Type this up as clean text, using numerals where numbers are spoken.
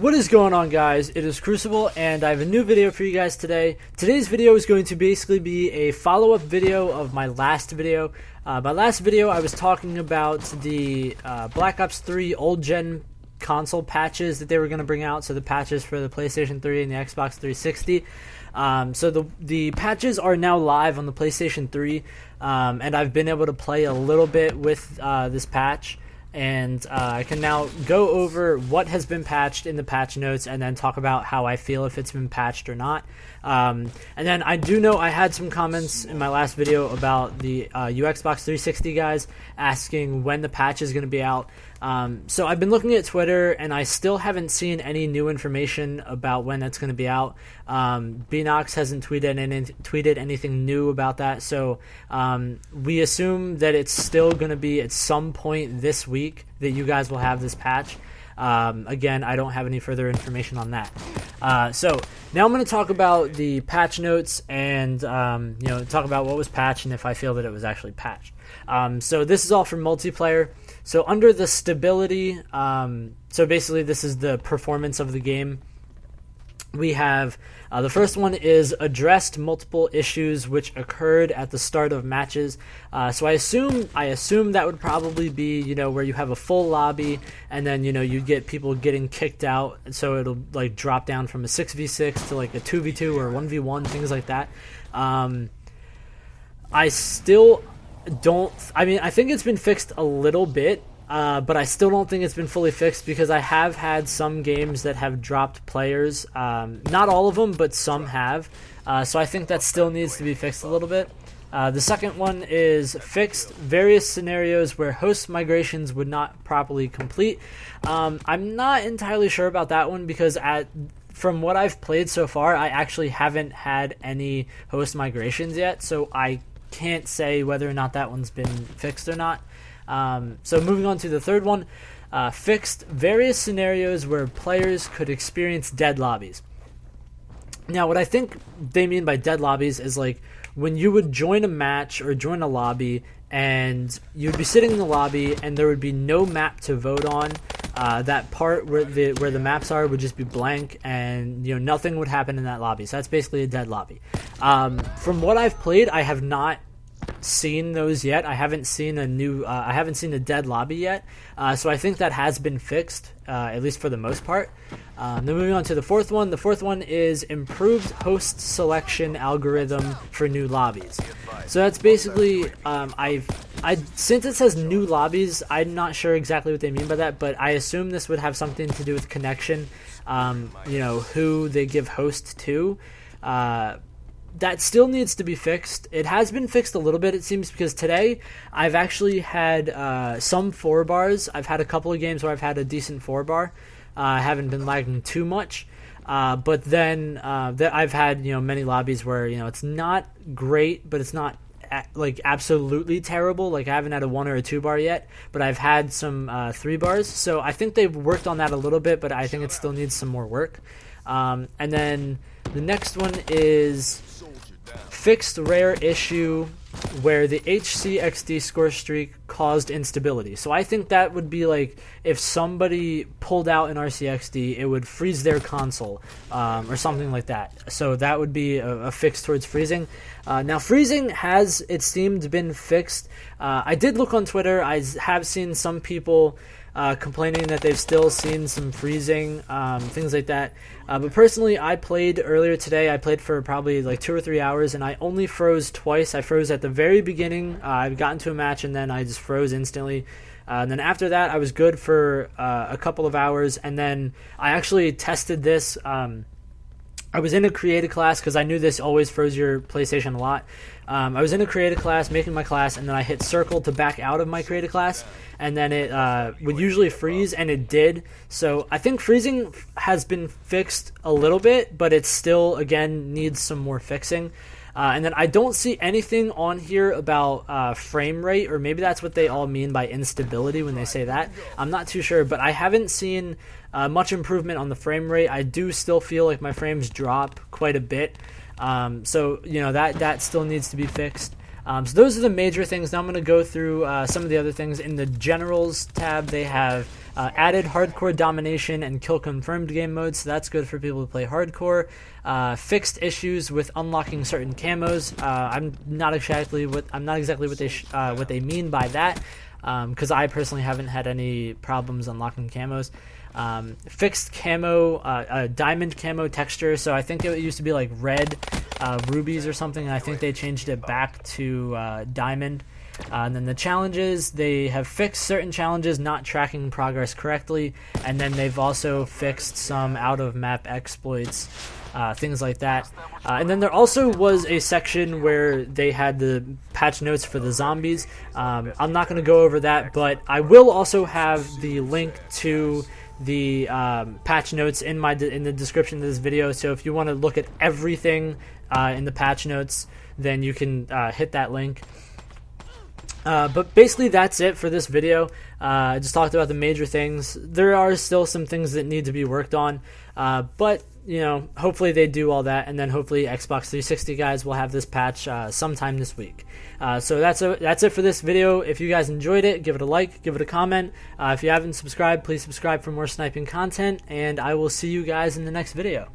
What is going on, guys? It is Crucible, and I have a new video for you guys today. Today's video is going to basically be a follow-up video of my last video. My last video, I was talking about the Black Ops 3 old-gen console patches that they were going to bring out, so the patches for the PlayStation 3 and the Xbox 360. So the patches are now live on the PlayStation 3, and I've been able to play a little bit with this patch. And I can now go over what has been patched in the patch notes and then talk about how I feel if it's been patched or not. And then I do know I had some comments in my last video about the Xbox 360 guys asking when the patch is going to be out. So I've been looking at Twitter and I still haven't seen any new information about when that's going to be out. Beanox hasn't tweeted anything new about that, so we assume that it's still going to be at some point this week that you guys will have this patch. Again, I don't have any further information on that. So now I'm going to talk about the patch notes and talk about what was patched and if I feel that it was actually patched. So this is all for multiplayer. So under the stability, so basically this is the performance of the game. We have the first one is addressed multiple issues which occurred at the start of matches. So I assume that would probably be where you have a full lobby and then you get people getting kicked out, so it'll like drop down from a 6v6 to like a 2v2 or 1v1, things like that. I think it's been fixed a little bit. But I still don't think it's been fully fixed because I have had some games that have dropped players. Not all of them, but some have. So I think that still needs to be fixed a little bit. The second one is fixed various scenarios where host migrations would not properly complete. I'm not entirely sure about that one because from what I've played so far, I actually haven't had any host migrations yet. So I can't say whether or not that one's been fixed or not. So moving on to the third one, fixed various scenarios where players could experience dead lobbies. Now, what I think they mean by dead lobbies is like when you would join a match or join a lobby and you'd be sitting in the lobby and there would be no map to vote on. That part where the maps are would just be blank and nothing would happen in that lobby. So that's basically a dead lobby. From what I've played, I have not seen those yet. I haven't seen a dead lobby yet. So I think that has been fixed, at least for the most part. Then moving on to the fourth one. The fourth one is improved host selection algorithm for new lobbies. So that's basically, since it says new lobbies, I'm not sure exactly what they mean by that, but I assume this would have something to do with connection, who they give host to. That still needs to be fixed. It has been fixed a little bit, it seems, because today I've actually had some 4-bars. I've had a couple of games where I've had a decent 4-bar. I haven't been lagging too much. But then I've had many lobbies where it's not great, but it's not like absolutely terrible. Like I haven't had a 1 or a 2-bar yet, but I've had some 3-bars. So I think they've worked on that a little bit, but I think it still needs some more work. And then the next one is fixed rare issue where the HCXD score streak caused instability. So I think that would be like if somebody pulled out an RCXD, it would freeze their console or something like that. So that would be a fix towards freezing. Now freezing has, it seemed, been fixed. I did look on Twitter. I have seen some people complaining that they've still seen some freezing, things like that. But personally, I played earlier today. I played for probably like 2 or 3 hours, and I only froze twice. I froze at the very beginning. I got into a match, and then I just froze instantly. And then after that, I was good for a couple of hours, and then I actually tested this. I was in a creative class because I knew this always froze your PlayStation a lot. I was in a creative class, making my class, and then I hit circle to back out of my creative class, and then it would usually freeze, and it did. So I think freezing has been fixed a little bit, but it still, again, needs some more fixing. And then I don't see anything on here about frame rate, or maybe that's what they all mean by instability when they say that. I'm not too sure, but I haven't seen much improvement on the frame rate. I do still feel like my frames drop quite a bit. So that still needs to be fixed. So those are the major things. Now I'm going to go through some of the other things. In the generals tab, they have Added hardcore domination and kill confirmed game modes, so that's good for people who play hardcore. Fixed issues with unlocking certain camos. I'm not exactly what they mean by that, because I personally haven't had any problems unlocking camos. Fixed camo, diamond camo texture. So I think it used to be like red rubies or something, and I think they changed it back to diamond. And then the challenges, they have fixed certain challenges not tracking progress correctly, and then they've also fixed some out-of-map exploits, things like that. And then there also was a section where they had the patch notes for the zombies. I'm not going to go over that, but I will also have the link to the patch notes in the description of this video. So if you want to look at everything in the patch notes, then you can hit that link. But basically that's it for this video. I just talked about the major things. There are still some things that need to be worked on, but you know, hopefully they do all that, and then hopefully Xbox 360 guys will have this patch sometime this week. So that's it for this video. If you guys enjoyed it, give it a like, give it a comment. If you haven't subscribed, please subscribe for more sniping content, and I will see you guys in the next video.